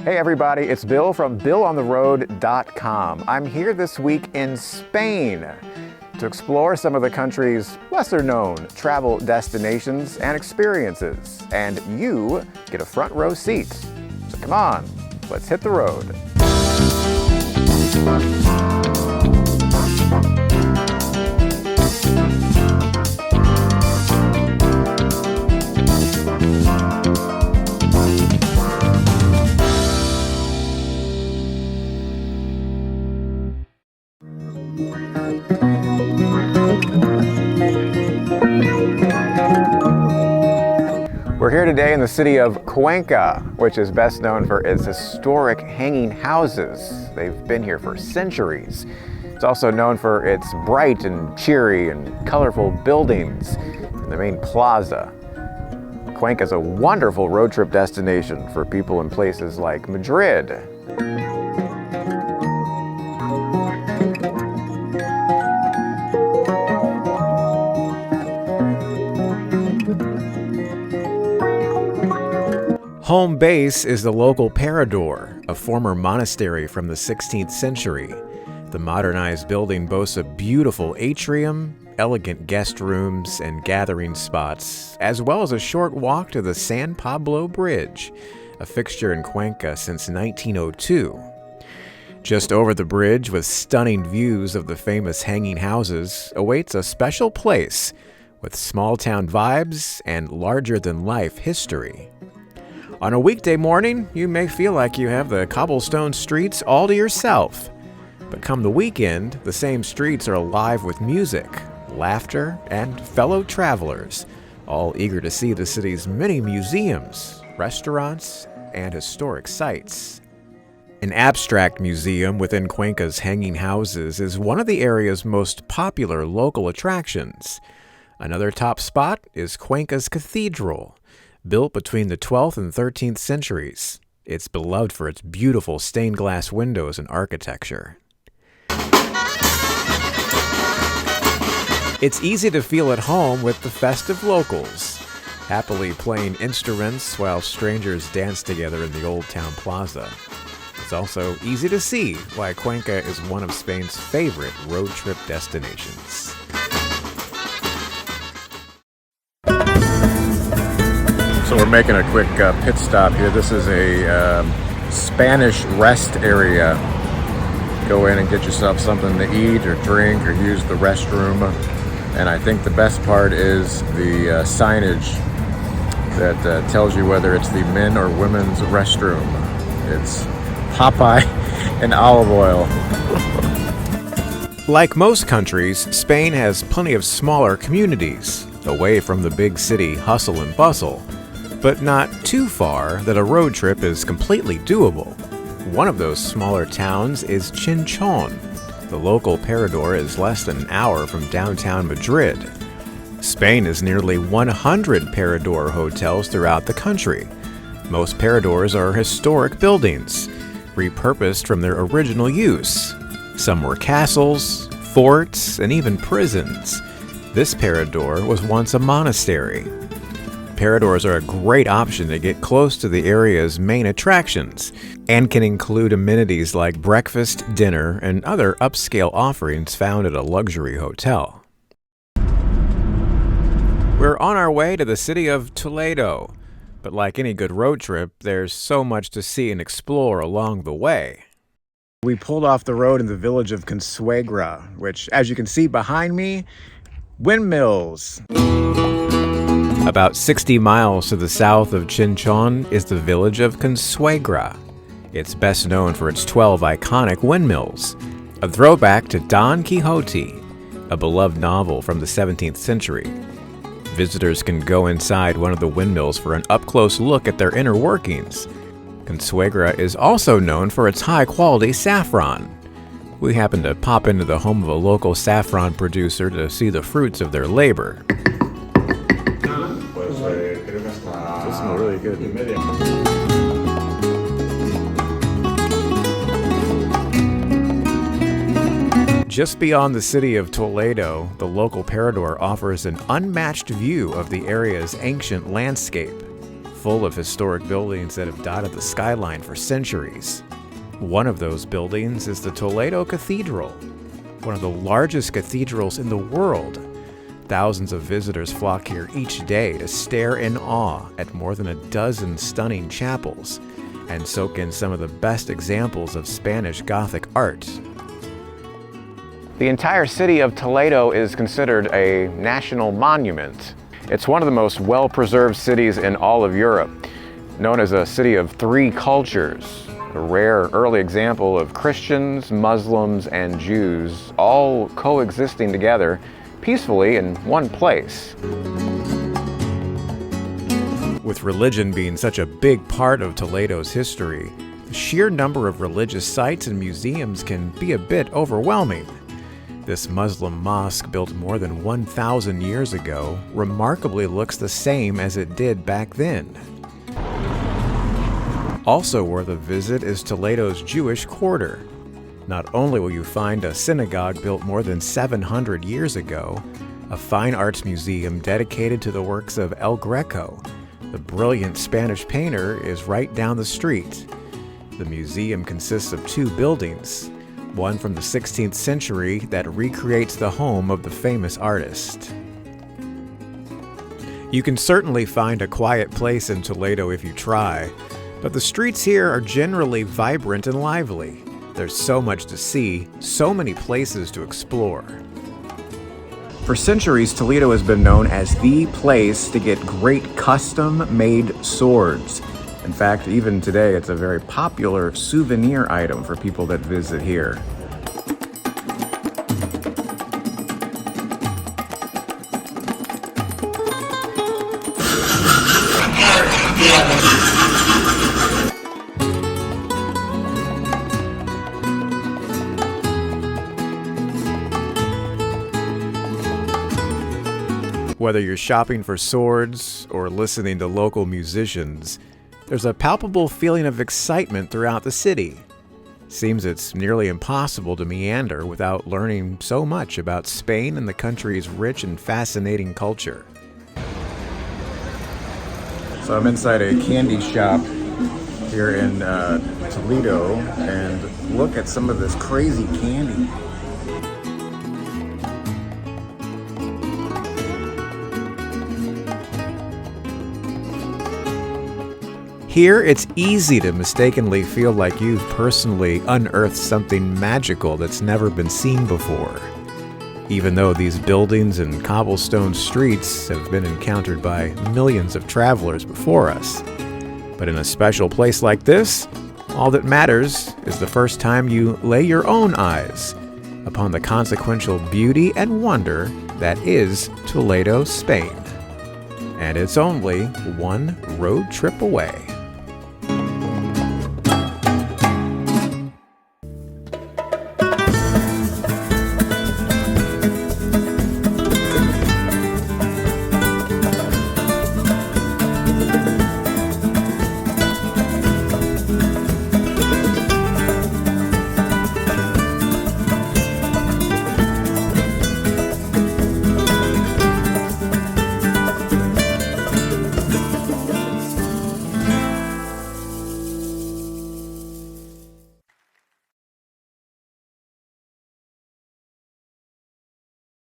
Hey everybody, it's Bill from BillOnTheRoad.com. I'm here this week in Spain to explore some of the country's lesser-known travel destinations and experiences. And you get a front row seat. So come on, let's hit the road. We're here today in the city of Cuenca, which is best known for its historic hanging houses. They've been here for centuries. It's also known for its bright and cheery and colorful buildings and the main plaza. Cuenca is a wonderful road trip destination for people in places like Madrid. Home base is the local Parador, a former monastery from the 16th century. The modernized building boasts a beautiful atrium, elegant guest rooms, and gathering spots, as well as a short walk to the San Pablo Bridge, a fixture in Cuenca since 1902. Just over the bridge, with stunning views of the famous hanging houses, awaits a special place with small-town vibes and larger-than-life history. On a weekday morning, you may feel like you have the cobblestone streets all to yourself. But come the weekend, the same streets are alive with music, laughter, and fellow travelers, all eager to see the city's many museums, restaurants, and historic sites. An abstract museum within Cuenca's hanging houses is one of the area's most popular local attractions. Another top spot is Cuenca's Cathedral. Built between the 12th and 13th centuries, it's beloved for its beautiful stained glass windows and architecture. It's easy to feel at home with the festive locals, happily playing instruments while strangers dance together in the Old Town Plaza. It's also easy to see why Cuenca is one of Spain's favorite road trip destinations. So we're making a quick pit stop here. This is a Spanish rest area. Go in and get yourself something to eat or drink or use the restroom. And I think the best part is the signage that tells you whether it's the men or women's restroom. It's Popeye and olive oil. Like most countries, Spain has plenty of smaller communities, away from the big city hustle and bustle, but not too far that a road trip is completely doable. One of those smaller towns is Chinchon. The local Parador is less than an hour from downtown Madrid. Spain has nearly 100 Parador hotels throughout the country. Most Paradors are historic buildings, repurposed from their original use. Some were castles, forts, and even prisons. This Parador was once a monastery. Paradors are a great option to get close to the area's main attractions and can include amenities like breakfast, dinner, and other upscale offerings found at a luxury hotel. We're on our way to the city of Toledo, but like any good road trip, there's so much to see and explore along the way. We pulled off the road in the village of Consuegra, which, as you can see behind me, windmills. About 60 miles to the south of Chinchon is the village of Consuegra. It's best known for its 12 iconic windmills, a throwback to Don Quixote, a beloved novel from the 17th century. Visitors can go inside one of the windmills for an up-close look at their inner workings. Consuegra is also known for its high-quality saffron. We happened to pop into the home of a local saffron producer to see the fruits of their labor. This smells really good. Just beyond the city of Toledo, the local Parador offers an unmatched view of the area's ancient landscape. full of historic buildings that have dotted the skyline for centuries. One of those buildings is the Toledo Cathedral, one of the largest cathedrals in the world. Thousands of visitors flock here each day to stare in awe at more than a dozen stunning chapels and soak in some of the best examples of Spanish Gothic art. The entire city of Toledo is considered a national monument. It's one of the most well-preserved cities in all of Europe, known as a city of three cultures, a rare early example of Christians, Muslims, and Jews all coexisting together peacefully in one place. With religion being such a big part of Toledo's history, the sheer number of religious sites and museums can be a bit overwhelming. This Muslim mosque, built more than 1,000 years ago, remarkably looks the same as it did back then. Also worth a visit is Toledo's Jewish Quarter. Not only will you find a synagogue built more than 700 years ago, a fine arts museum dedicated to the works of El Greco, the brilliant Spanish painter, is right down the street. The museum consists of two buildings, one from the 16th century that recreates the home of the famous artist. You can certainly find a quiet place in Toledo if you try, but the streets here are generally vibrant and lively. There's so much to see, so many places to explore. For centuries, Toledo has been known as the place to get great custom-made swords. In fact, even today, it's a very popular souvenir item for people that visit here. Whether you're shopping for swords or listening to local musicians, there's a palpable feeling of excitement throughout the city. Seems it's nearly impossible to meander without learning so much about Spain and the country's rich and fascinating culture. So I'm inside a candy shop here in Toledo, and look at some of this crazy candy. Here, it's easy to mistakenly feel like you've personally unearthed something magical that's never been seen before, even though these buildings and cobblestone streets have been encountered by millions of travelers before us. But in a special place like this, all that matters is the first time you lay your own eyes upon the consequential beauty and wonder that is Toledo, Spain. And it's only one road trip away.